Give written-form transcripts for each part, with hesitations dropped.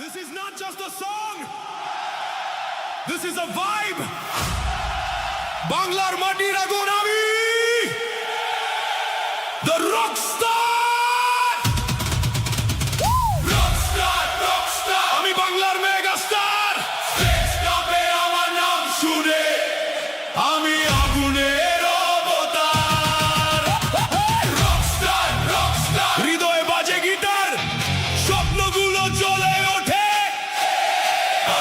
This is not just a song. This is a vibe. বাংলার মাটির আগুন আমি, the rock star. Rockstar. আমি বাংলার মেগা স্টার। Stage টপে আমার নাম শুনে আমি আগুনের অবতার। Rockstar. হৃদয়ে বাজে গিটার, স্বপ্নগুলো জ্বলে ওঠে।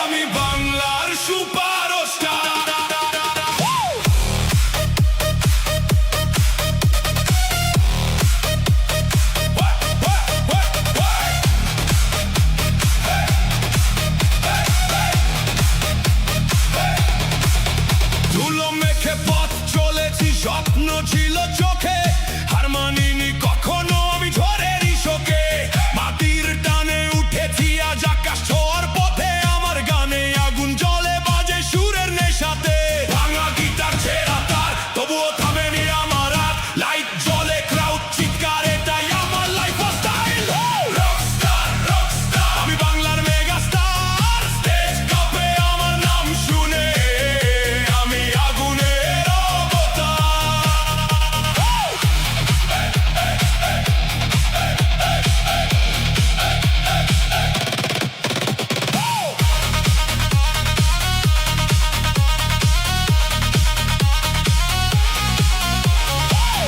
আমি বাংলার সুপারস্টার। ধুলো মেখে পথ চলেছি, স্বপ্ন ছিল চোখে, হার মানিনি কখনো আমি ঝড়েরই শোকে। মাটির টানে উঠেছি আজ আকাশ ছোঁয়ার পথে, আমার গানে আগুন জ্বলে বাজে সুরের নেশাতে। ভাঙা গিটার ছেঁড়া তার, তবুও থামেনি আমার হাত। লাইট জ্বলে, ক্রাউড চিৎকার, এটাই আমার লাইফ স্টাইল। রকস্টার, আমি বাংলার মেগা স্টার। স্টেজ টপে আমার নাম শুনে আমি আগুনের অবতার।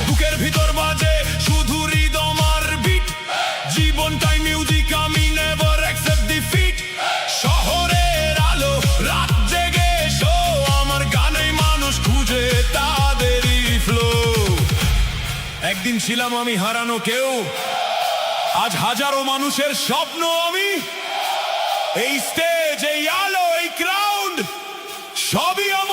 বুকের ভিতর বাজে শুধু রিদম আর বিট, জীবনটাই মিউজিক, আমি নেভার অ্যাকসেপ্ট ডিফিট। শহরের আলো, রাত জেগে শো, আমার গানে মানুষ খুঁজে তাদেরই ফ্লো। একদিন ছিলাম আমি হারানো কেউ, আজ হাজারো মানুষের স্বপ্ন আমি। এই স্টেজ, এই আলো, এই ক্রাউড, সবই আমার।